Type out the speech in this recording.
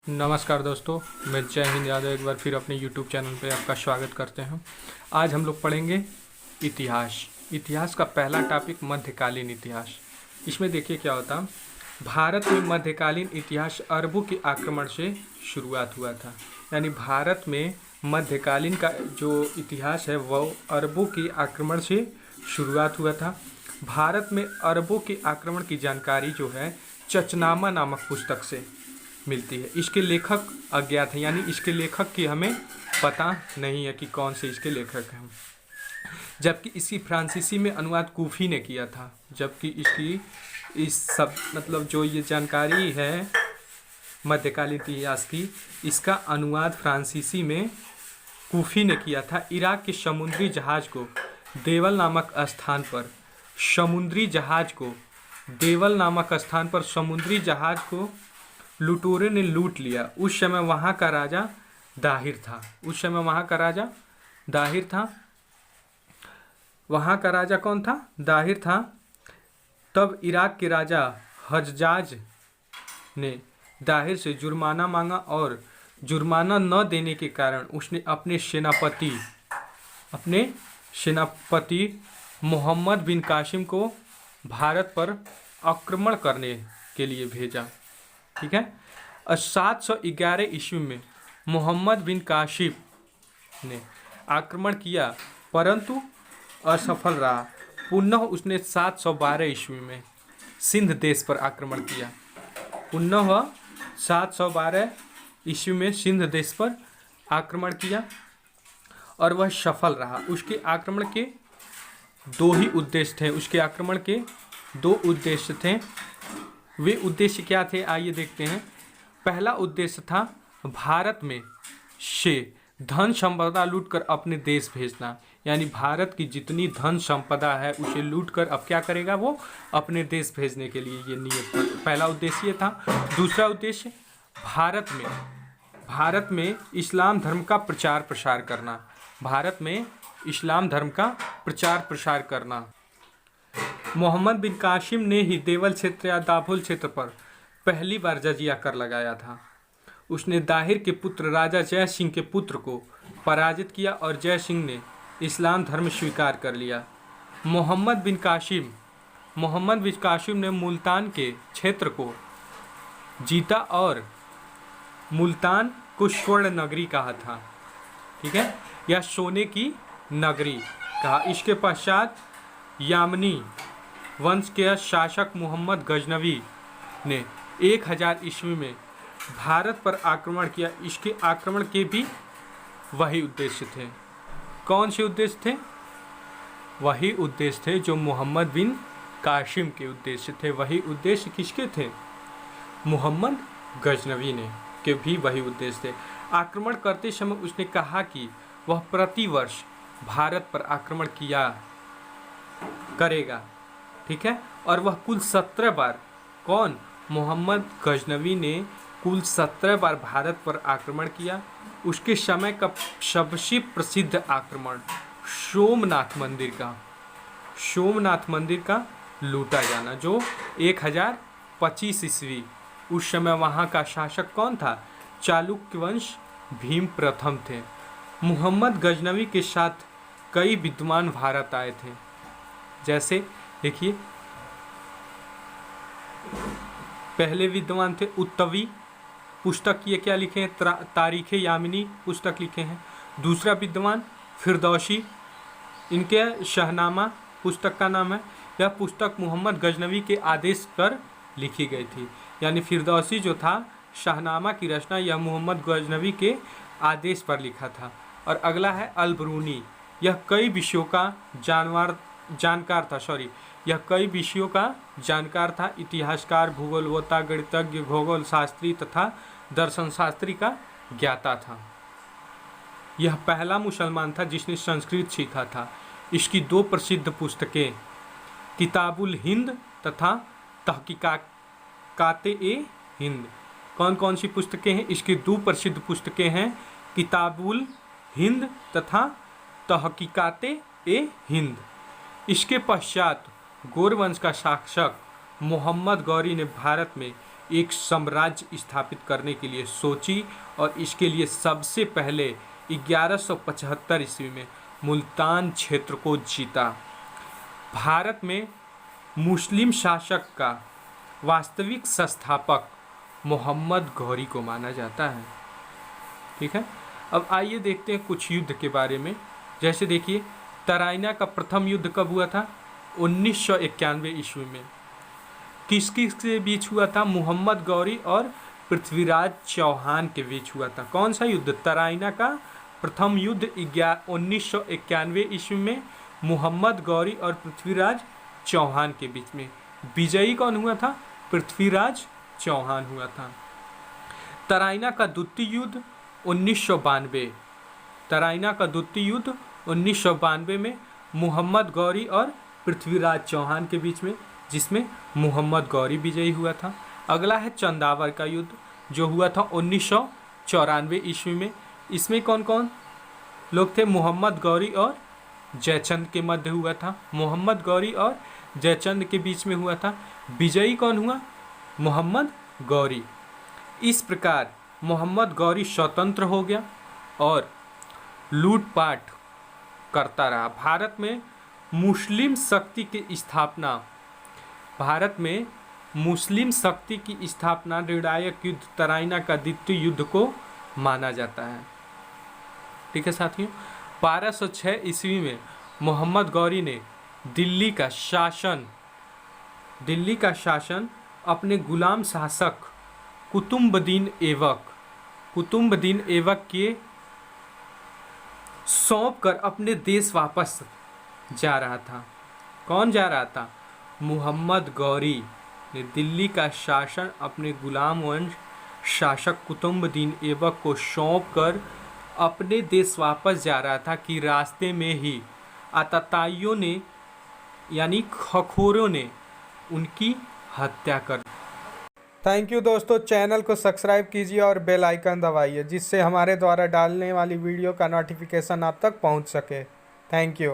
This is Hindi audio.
नमस्कार दोस्तों, मैं जय हिंद यादव एक बार फिर अपने YouTube चैनल पे आपका स्वागत करते हैं। आज हम लोग पढ़ेंगे इतिहास का पहला टॉपिक मध्यकालीन इतिहास। इसमें देखिए क्या होता। भारत में मध्यकालीन इतिहास अरबों के आक्रमण से शुरुआत हुआ था। यानी भारत में मध्यकालीन का जो इतिहास है वह अरबों के आक्रमण से शुरुआत हुआ था। भारत में अरबों के आक्रमण की जानकारी जो है चचनामा नामक पुस्तक से मिलती है। इसके लेखक अज्ञात हैं, यानी इसके लेखक की हमें पता नहीं है कि कौन से इसके लेखक हैं। जबकि इसकी फ्रांसीसी में अनुवाद कूफी ने किया था। जबकि इस सब मतलब जो ये जानकारी है मध्यकालीन इतिहास की, इसका अनुवाद फ्रांसीसी में कूफी ने किया था। इराक के समुद्री जहाज को देवल नामक स्थान पर समुद्री जहाज को लुटेरों ने लूट लिया। उस समय वहाँ का राजा दाहिर था। वहाँ का राजा कौन था? दाहिर था। तब इराक के राजा हज्जाज ने दाहिर से जुर्माना मांगा और जुर्माना न देने के कारण उसने अपने सेनापति मोहम्मद बिन कासिम को भारत पर आक्रमण करने के लिए भेजा। ठीक है। 711 ईस्वी में मोहम्मद बिन कासिम ने आक्रमण किया परंतु असफल रहा। पुनः उसने 712 ईस्वी में सिंध देश पर आक्रमण किया। 712 ईस्वी में सिंध देश पर आक्रमण किया और वह सफल रहा। उसके आक्रमण के दो उद्देश्य थे। वे उद्देश्य क्या थे, आइए देखते हैं। पहला उद्देश्य था भारत में से धन संपदा लूटकर अपने देश भेजना। यानी भारत की जितनी धन संपदा है उसे लूटकर अब क्या करेगा, वो अपने देश भेजने के लिए ये नियत पहला उद्देश्य था। दूसरा उद्देश्य भारत में इस्लाम धर्म का प्रचार प्रसार करना। मोहम्मद बिन कासिम ने ही देवल क्षेत्र या दाभोल क्षेत्र पर पहली बार जजिया कर लगाया था। उसने दाहिर के पुत्र राजा जय सिंह के पुत्र को पराजित किया और जय सिंह ने इस्लाम धर्म स्वीकार कर लिया। मोहम्मद बिन कासिम ने मुल्तान के क्षेत्र को जीता और मुल्तान को स्वर्ण नगरी कहा था। ठीक है, या सोने की नगरी कहा। इसके पश्चात यामनी वंश के शासक मोहम्मद गजनवी ने 1000 ईस्वी में भारत पर आक्रमण किया। इसके आक्रमण के भी वही उद्देश्य थे। कौन से उद्देश्य थे? वही उद्देश्य थे जो मोहम्मद बिन कासिम के उद्देश्य थे। वही उद्देश्य किसके थे? मोहम्मद गजनवी ने के भी वही उद्देश्य थे। आक्रमण करते समय उसने कहा कि वह प्रतिवर्ष भारत पर आक्रमण किया करेगा। ठीक है, और वह कुल 17 बार मोहम्मद गजनवी ने कुल 17 बार भारत पर आक्रमण किया। उसके समय का सबसे प्रसिद्ध आक्रमण सोमनाथ मंदिर का लूटा जाना, जो 1025 ईस्वी। उस समय वहाँ का शासक कौन था? चालुक्य वंश भीम प्रथम थे। मोहम्मद गजनवी के साथ कई विद्वान भारत आए थे। जैसे देखिए, पहले विद्वान थे उत्तवी, पुस्तक ये क्या लिखे हैं? तारीख़ यामिनी पुस्तक लिखे हैं। दूसरा विद्वान फिरदौसी, इनके शहनामा पुस्तक का नाम है। यह पुस्तक मोहम्मद गजनवी के आदेश पर लिखी गई थी। यानी फिरदौसी जो था, शहनामा की रचना यह मोहम्मद गजनवी के आदेश पर लिखा था। और अगला है अलबरूनी। यह कई विषयों का जानकार था। इतिहासकार, भूगोलवेत्ता, गणितज्ञ, भूगोल शास्त्री तथा दर्शन शास्त्री का ज्ञाता था। यह पहला मुसलमान था जिसने संस्कृत सीखा था। इसकी 2 प्रसिद्ध पुस्तकें किताबुल हिंद तथा तहकीकात-ए-हिंद। कौन सी पुस्तकें हैं? इसकी 2 प्रसिद्ध पुस्तकें हैं, किताबुल हिंद तथा तहकीकात-ए-हिंद। इसके पश्चात गौर वंश का शासक मोहम्मद गौरी ने भारत में एक साम्राज्य स्थापित करने के लिए सोची और इसके लिए सबसे पहले 1175 ईस्वी में मुल्तान क्षेत्र को जीता। भारत में मुस्लिम शासक का वास्तविक संस्थापक मोहम्मद गौरी को माना जाता है। ठीक है, अब आइए देखते हैं कुछ युद्ध के बारे में। जैसे देखिए, तराइना का प्रथम युद्ध कब हुआ था? 1991 ईस्वी में। किस किस के बीच हुआ था? मोहम्मद गौरी और पृथ्वीराज चौहान के बीच हुआ था। कौन सा युद्ध? तराइना का प्रथम युद्ध 1991 ईस्वी में मोहम्मद गौरी और पृथ्वीराज चौहान के बीच में। विजयी कौन हुआ था? पृथ्वीराज चौहान हुआ था। तराइना का द्वितीय युद्ध 1992। तराइना का द्वितीय युद्ध 1992 में मोहम्मद गौरी और पृथ्वीराज चौहान के बीच में, जिसमें मोहम्मद गौरी विजयी हुआ था। अगला है चंदावर का युद्ध, जो हुआ था 1994 ईस्वी में। इसमें कौन कौन लोग थे? मोहम्मद गौरी और जयचंद के मध्य हुआ था। मोहम्मद गौरी और जयचंद के बीच में हुआ था। विजयी कौन हुआ? मोहम्मद गौरी। इस प्रकार मोहम्मद गौरी स्वतंत्र हो गया और लूटपाट करता रहा। भारत में मुस्लिम शक्ति की स्थापना निर्णायक युद्ध तराइना का द्वितीय युद्ध को माना जाता है। ठीक है साथियों, 1206 ईस्वी में मोहम्मद गौरी ने दिल्ली का शासन अपने गुलाम शासक कुतुबुद्दीन ऐबक के सौंप कर अपने देश वापस जा रहा था। कौन जा रहा था? मोहम्मद गौरी ने दिल्ली का शासन अपने गुलाम वंश शासक कुतुबुद्दीन ऐबक को सौंप कर अपने देश वापस जा रहा था कि रास्ते में ही आतताइयों ने यानी खखोरों ने उनकी हत्या कर। थैंक यू दोस्तों, चैनल को सब्सक्राइब कीजिए और बेल आइकन दबाइए, जिससे हमारे द्वारा डालने वाली वीडियो का नोटिफिकेशन आप तक पहुंच सके। Thank you.